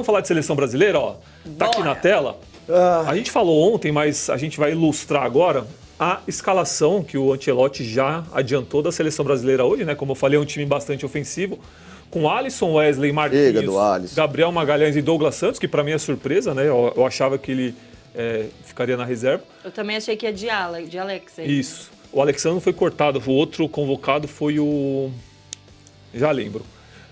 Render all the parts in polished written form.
vamos falar de seleção brasileira, ó. Tá aqui na tela. A gente falou ontem, mas a gente vai ilustrar agora a escalação que o Ancelotti já adiantou da seleção brasileira hoje, né? Como eu falei, é um time bastante ofensivo. Com Alisson, Wesley, Marquinhos, Gabriel Magalhães e Douglas Santos, que para mim é surpresa, né? Eu achava que ele ficaria na reserva. Eu também achei que ia de Alex. Isso. O Alexandre foi cortado, o outro convocado foi o... Já lembro.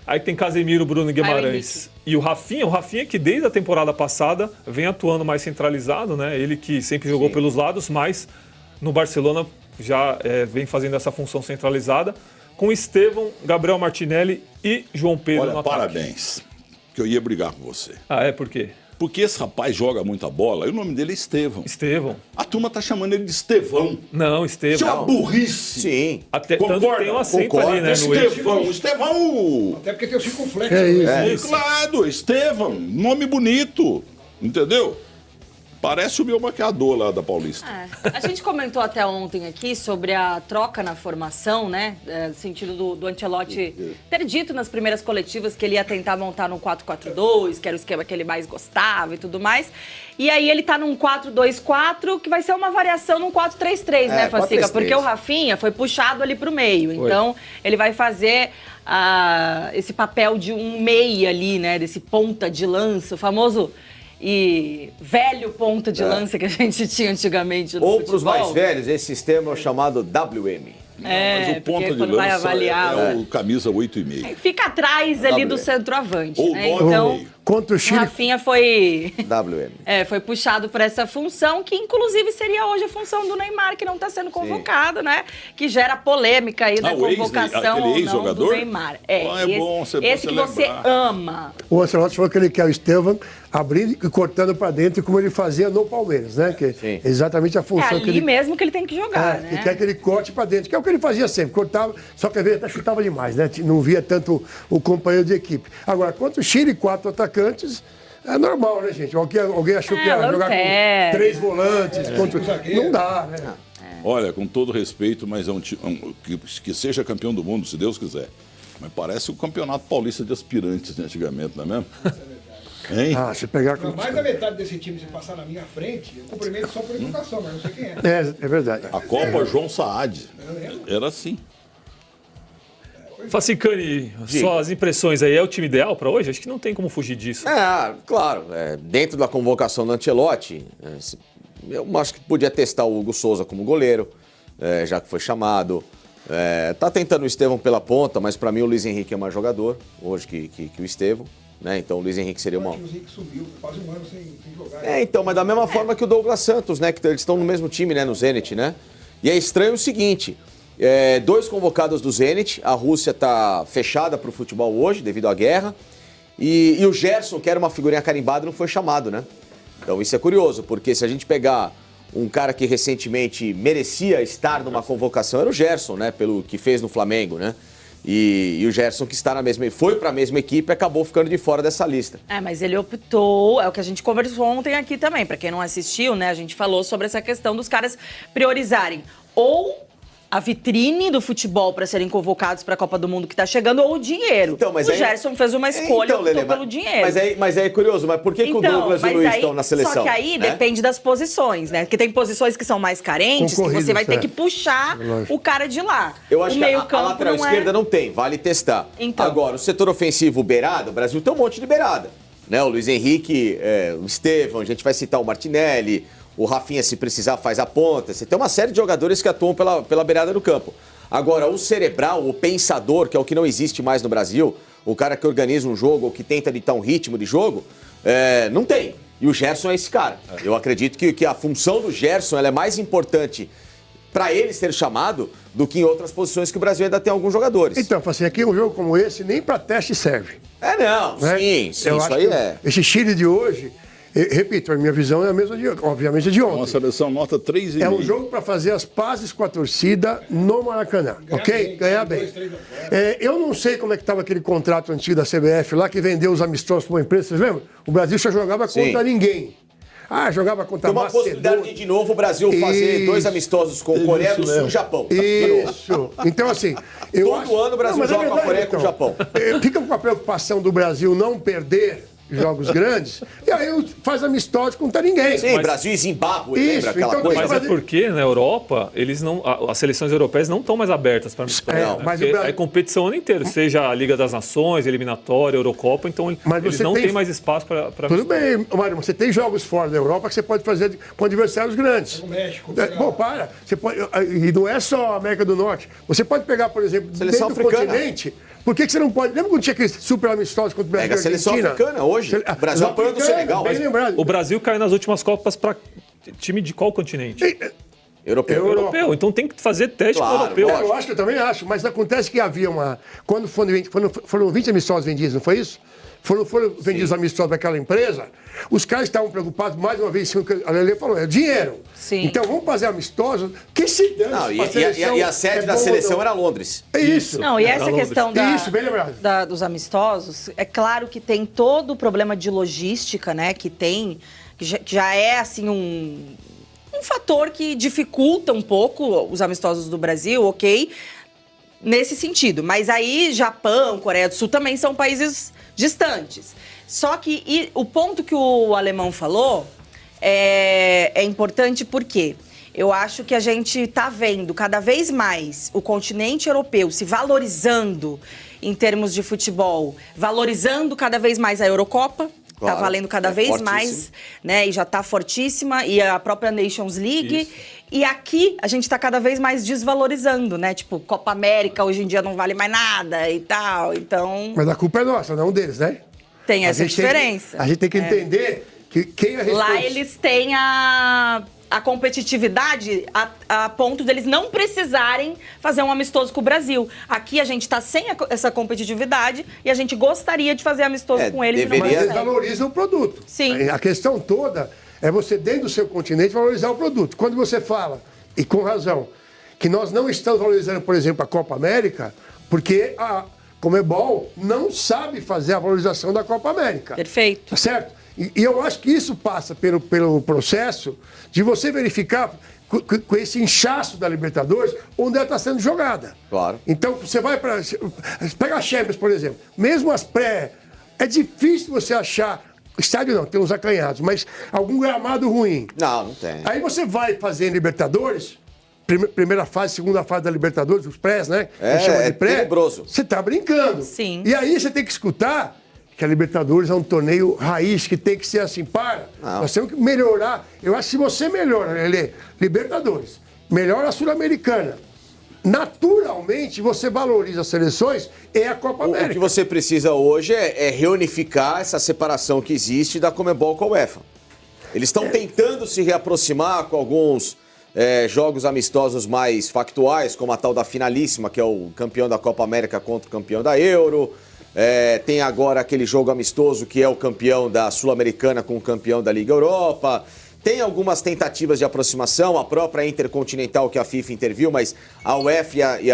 Aí tem Casemiro, Bruno Guimarães e o Rafinha que desde a temporada passada vem atuando mais centralizado, né? Ele que sempre jogou pelos lados, mas no Barcelona já vem fazendo essa função centralizada, com Estevão, Gabriel Martinelli e João Pedro no ataque. Parabéns, que eu ia brigar com você. Por quê? Porque esse rapaz joga muita bola e o nome dele é Estevão. Estevão. A turma tá chamando ele de Estevão. Não, Estevão. Isso é uma burrice. Sim. Até tanto que tem um acento ali, né? Estevão. Até porque tem o circunflexo. Isso. Claro, Estevão. Nome bonito. Entendeu? Parece o meu maquiador lá da Paulista. A gente comentou até ontem aqui sobre a troca na formação, né? No sentido do Ancelotti ter dito nas primeiras coletivas que ele ia tentar montar num 4-4-2, que era o esquema que ele mais gostava e tudo mais. E aí ele tá num 4-2-4, que vai ser uma variação num 4-3-3, né, Facica? Porque o Rafinha foi puxado ali pro meio. Então, ele vai fazer esse papel de um meia ali, né? Desse ponta de lança, o famoso... e velho ponto de lança que a gente tinha antigamente no Ou futebol. para os mais velhos, esse sistema é chamado WM. Mas o ponta de vai lança avaliar, é o camisa 8,5. Fica atrás ali do centroavante, Ou né? 9,5. Então, Contra o o Chile, Rafinha foi... WM. foi puxado para essa função, que inclusive seria hoje a função do Neymar, que não está sendo convocado, né? Que gera polêmica aí da convocação aquele ou não do Neymar. Esse que você ama. o Ancelotti falou que ele quer o Estevão abrindo e cortando para dentro, como ele fazia no Palmeiras, né? Que é exatamente a função ali que ele... mesmo que ele tem que jogar, né? E quer que ele corte para dentro, que é o que ele fazia sempre, cortava, só que às vezes até chutava demais, né? Não via tanto o companheiro de equipe. Agora, contra o Chile, 4 atacantes, é normal, né, gente? Alguém achou que ia jogar com 3 volantes, não dá, né? Olha, com todo respeito, mas é que seja campeão do mundo, se Deus quiser. Mas parece o campeonato paulista de aspirantes de antigamente, não é mesmo? Hein? Se pegar com... Mais da metade desse time, se passar na minha frente, eu cumprimento só por educação, mas não sei quem é. É verdade. A Copa João Saad. Era assim. Facicani, suas impressões aí, é o time ideal para hoje? Acho que não tem como fugir disso. Claro. Dentro da convocação do Ancelotti, eu acho que podia testar o Hugo Souza como goleiro, já que foi chamado. Tá tentando o Estevão pela ponta, mas para mim o Luiz Henrique é mais jogador hoje que o Estevão. Né? Então o Luiz Henrique seria uma... O Luiz Henrique subiu, quase um ano sem jogar. Então, mas da mesma forma que o Douglas Santos, né? Que eles estão no mesmo time, né? No Zenit, né? E é estranho o seguinte, 2 convocados do Zenit, a Rússia tá fechada pro futebol hoje, devido à guerra, e o Gerson, que era uma figurinha carimbada, não foi chamado, né? Então isso é curioso, porque se a gente pegar um cara que recentemente merecia estar numa convocação, era o Gerson, né? Pelo que fez no Flamengo, né? E o Gerson, que está foi para a mesma equipe, acabou ficando de fora dessa lista. Mas ele optou, é o que a gente conversou ontem aqui também, para quem não assistiu, né, a gente falou sobre essa questão dos caras priorizarem ou a vitrine do futebol para serem convocados para a Copa do Mundo que está chegando, ou o dinheiro. Então, mas o Gerson fez uma escolha, optou Lelê, pelo dinheiro. Mas é curioso, mas por que o Douglas e o Luiz estão na seleção? Só que aí depende das posições, né? Porque tem posições que são mais carentes, que você vai ter que puxar o cara de lá. Eu acho o que a lateral esquerda não tem, vale testar. Então. Agora, o setor ofensivo beirada, o Brasil tem um monte de beirada. Né? O Luiz Henrique, o Estevão, a gente vai citar o Martinelli, o Rafinha, se precisar, faz a ponta. Você tem uma série de jogadores que atuam pela beirada do campo. Agora, o cerebral, o pensador, que é o que não existe mais no Brasil, o cara que organiza um jogo ou que tenta ditar um ritmo de jogo, não tem. E o Gerson é esse cara. Eu acredito que a função do Gerson ela é mais importante para ele ser chamado do que em outras posições que o Brasil ainda tem alguns jogadores. Então, assim, aqui um jogo como esse nem para teste serve. Não, né? sim, isso aí é. Esse Chile de hoje, repito, a minha visão é a mesma, obviamente, de ontem. Uma seleção nota 3,5. É um jogo para fazer as pazes com a torcida no Maracanã, ok? Ganhar bem. Eu não sei como é que estava aquele contrato antigo da CBF lá, que vendeu os amistosos para uma empresa, vocês lembram? O Brasil só jogava contra ninguém. Jogava contra a Macedônia. Tem uma possibilidade de novo o Brasil fazer 2 amistosos com Coreia do Sul e Japão. Isso. Então, assim... Todo ano o Brasil joga com a Coreia e com o Japão. Fica com a preocupação do Brasil não perder jogos grandes, e aí faz amistosos contra ninguém. Sim, Brasil e Zimbábue, Isso, lembra aquela então, coisa? Mas é porque na Europa, eles não, as seleções europeias não estão mais abertas para amistosos. Não, Né? mas Porque o Brasil- é competição o ano inteiro, seja a Liga das Nações, eliminatória, Eurocopa, então Mas eles você não tem- têm mais espaço para Tudo bem, Mário, você tem jogos fora da Europa que você pode fazer com adversários grandes. O México. Bom, para. Você pode, e não é só a América do Norte. Você pode pegar, por exemplo, Seleção dentro do africana. continente. Por que você não pode? Lembra quando tinha aqueles super amistosos contra o Brasil? Pega a e seleção Argentina? africana hoje. O Brasil apanhou do Senegal. Bem lembrado. O Brasil caiu nas últimas Copas para time de qual continente? Europeu. Europeu. Então tem que fazer teste Claro, com o europeu. lógico. Eu acho que eu também acho, mas acontece que havia uma. Quando foram 20 amistosos vendidos, não foi isso? Foram vendidos amistosos para aquela empresa, os caras estavam preocupados, mais uma vez, o que a Lelê falou, é dinheiro. Sim. Então vamos fazer amistosos, que se dane. Não, se a seleção e a sede é da bom ou seleção não. era Londres. É isso. Não, e essa Londres. questão Isso, bem lembrado. dos amistosos, é claro que tem todo o problema de logística, né? Que já é assim um fator que dificulta um pouco os amistosos do Brasil, ok? Nesse sentido. Mas aí, Japão, Coreia do Sul também são países distantes. Só que o ponto que o alemão falou é importante porque eu acho que a gente está vendo cada vez mais o continente europeu se valorizando em termos de futebol, valorizando cada vez mais a Eurocopa. Claro, Tá valendo cada é vez fortíssimo. mais, né? E já tá fortíssima. E a própria Nations League. Isso. E aqui a gente tá cada vez mais desvalorizando, né? Tipo, Copa América hoje em dia não vale mais nada e tal. Então, Mas a culpa é nossa, não deles, né? tem essa A gente tem que- diferença. a gente tem que entender que quem é Lá responsável. eles têm a competitividade a ponto deles não precisarem fazer um amistoso com o Brasil. Aqui a gente tá sem essa competitividade e a gente gostaria de fazer amistoso com eles. Mas E não eles consegue. valorizam o produto. Sim. A questão toda é você, dentro do seu continente, valorizar o produto. Quando você fala, e com razão, que nós não estamos valorizando, por exemplo, a Copa América, porque a Conmebol não sabe fazer a valorização da Copa América. Perfeito. Tá certo? E eu acho que isso passa pelo processo de você verificar com esse inchaço da Libertadores onde ela está sendo jogada. Claro. Então, você vai para... Pega a Champions, por exemplo. Mesmo as pré... É difícil você achar... Estádio não, tem uns acanhados, mas algum gramado ruim. Não tem. Aí você vai fazer em Libertadores, primeira fase, segunda fase da Libertadores, os prés, né? É, Que chama de é tenebroso. Você tá brincando. Sim. E aí você tem que escutar que a Libertadores é um torneio raiz, que tem que ser assim. Não. Nós temos que melhorar. Eu acho que se você melhora, Libertadores, melhora a Sul-Americana, naturalmente você valoriza as seleções e a Copa O América. que você precisa hoje é reunificar essa separação que existe da Conmebol com a UEFA. Eles estão tentando se reaproximar com alguns jogos amistosos mais factuais, como a tal da Finalíssima, que é o campeão da Copa América contra o campeão da Euro. Tem agora aquele jogo amistoso que é o campeão da Sul-Americana com o campeão da Liga Europa. Tem algumas tentativas de aproximação, a própria Intercontinental que a FIFA interviu, mas a UEFA e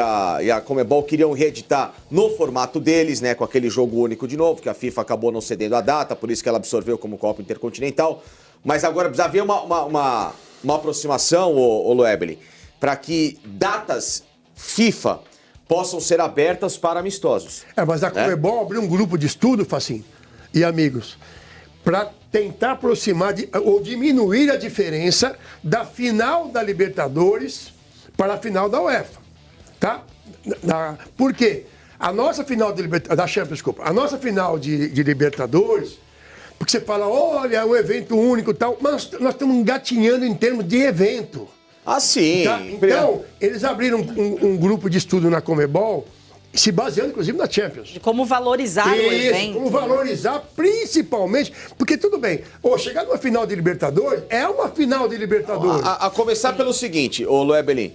a Conmebol queriam reeditar no formato deles, né, com aquele jogo único de novo, que a FIFA acabou não cedendo a data, por isso que ela absorveu como Copa Intercontinental. Mas agora precisa haver uma aproximação, ô Loebeli, para que datas FIFA possam ser abertas para amistosos. Mas a Conmebol abriu um grupo de estudo, Facinho, e amigos, para tentar aproximar ou diminuir a diferença da final da Libertadores para a final da UEFA. Tá? Por quê? A nossa final da Champions, desculpa, a nossa final de Libertadores, porque você fala, olha, é um evento único e tal, mas nós estamos engatinhando em termos de evento. Ah, sim. Tá? Então, eles abriram um grupo de estudo na Conmebol, se baseando, inclusive, na Champions. De como valorizar o evento. Como valorizar, principalmente, porque tudo bem, chegar numa final de Libertadores, é uma final de Libertadores. A começar pelo seguinte, ô Loebelin,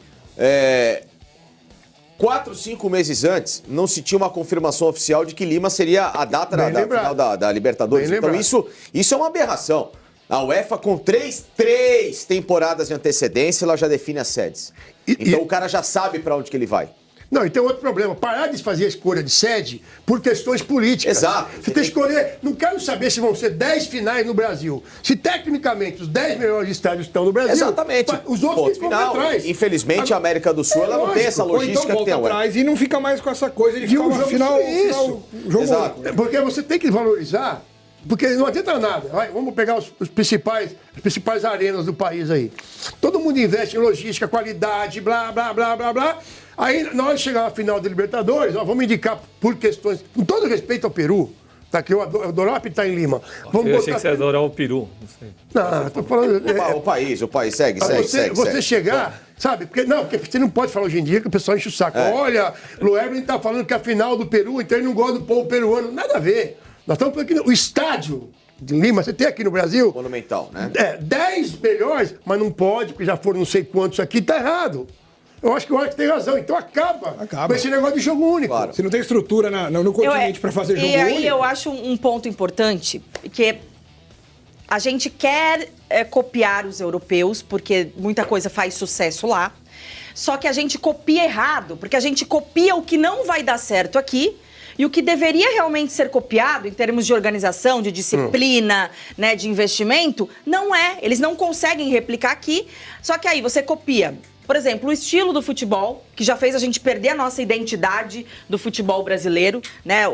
4, 5 meses antes, não se tinha uma confirmação oficial de que Lima seria a data da final da Libertadores. Bem Então lembrado. isso é uma aberração. A UEFA, com três temporadas de antecedência, ela já define as sedes. Então o cara já sabe para onde que ele vai. Não, e tem outro problema. Parar de fazer a escolha de sede por questões políticas. Exato. Você tem que escolher. Não quero saber se vão ser 10 finais no Brasil. Se tecnicamente os 10 melhores estádios estão no Brasil. Exatamente. Os outros Ponto ficam final. pra trás. Infelizmente, a América do Sul ela não tem essa Ou então logística que volta tem a UEFA. atrás e não fica mais com essa coisa de De ficar um uma jogo final, isso. jogo Exato. único. Porque você tem que valorizar Porque não adianta nada. Vamos pegar as principais arenas do país aí. Todo mundo investe em logística, qualidade, blá, blá, blá, blá, blá. Aí, na hora de chegar na final da Libertadores, vamos indicar por questões, com todo respeito ao Peru, tá, que eu adoro apitar em Lima. Eu achei que você adorar o peru. Não sei. Não, tô falando... O país, segue. Você chegar, sabe? Porque você não pode falar hoje em dia que o pessoal enche o saco. Olha, o Evelyn tá falando que a final do Peru, então ele não gosta do povo peruano. Nada a ver. Nós estamos falando aqui, o estádio de Lima, você tem aqui no Brasil... Monumental, né? 10 melhores, mas não pode, porque já foram não sei quantos aqui, tá errado. Eu acho que o Alex tem razão, então acaba com esse negócio de jogo único. Claro. Se não tem estrutura no continente para fazer jogo único... E aí eu acho um ponto importante, que a gente quer copiar os europeus, porque muita coisa faz sucesso lá, só que a gente copia errado, porque a gente copia o que não vai dar certo aqui, e o que deveria realmente ser copiado em termos de organização, de disciplina, né, de investimento, não é. Eles não conseguem replicar aqui, só que aí você copia. Por exemplo, o estilo do futebol, que já fez a gente perder a nossa identidade do futebol brasileiro, né?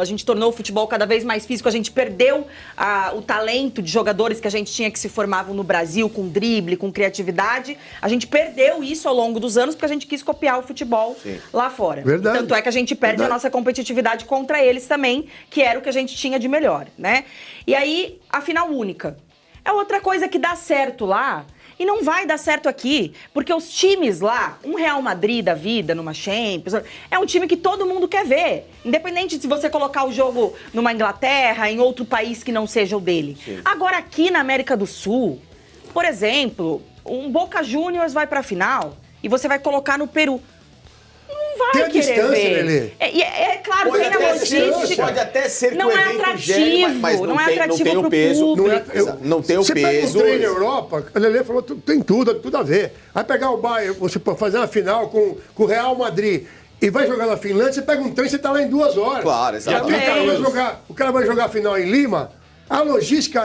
A gente tornou o futebol cada vez mais físico, a gente perdeu o talento de jogadores que a gente tinha que se formavam no Brasil, com drible, com criatividade. A gente perdeu isso ao longo dos anos porque a gente quis copiar o futebol lá fora. Verdade. Tanto é que a gente perde a nossa competitividade contra eles também, que era o que a gente tinha de melhor, né? E aí, a final única. É outra coisa que dá certo lá. E não vai dar certo aqui, porque os times lá, um Real Madrid da vida, numa Champions, é um time que todo mundo quer ver. Independente de você colocar o jogo numa Inglaterra, em outro país que não seja o dele. Sim. Agora aqui na América do Sul, por exemplo, um Boca Juniors vai pra final e você vai colocar no Peru. Não vai querer ver. É claro, tem a logística. Pode até ser que não o é evento atrativo, gere, mas não tem o peso. Não tem o você peso. Pega um trem na Europa, a Lelê falou, tem tudo a ver. Vai pegar o Bayern, você pode fazer uma final com o Real Madrid e vai jogar na Finlândia, você pega um trem e você tá lá em 2 horas. Claro, exatamente. O cara vai jogar a final em Lima. A logística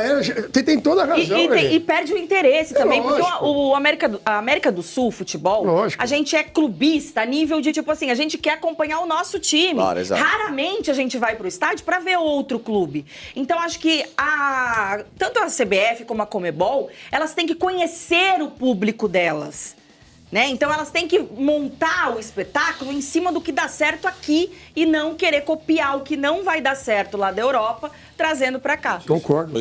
tem toda a razão. E perde o interesse também, lógico. porque a América do Sul, futebol, lógico. A gente é clubista a nível de, tipo assim, a gente quer acompanhar o nosso time. Claro, exato. Raramente a gente vai pro estádio pra ver outro clube. Então, acho que tanto a CBF como a Conmebol, elas têm que conhecer o público delas. Né? Então elas têm que montar o espetáculo em cima do que dá certo aqui e não querer copiar o que não vai dar certo lá da Europa, trazendo para cá. Concordo.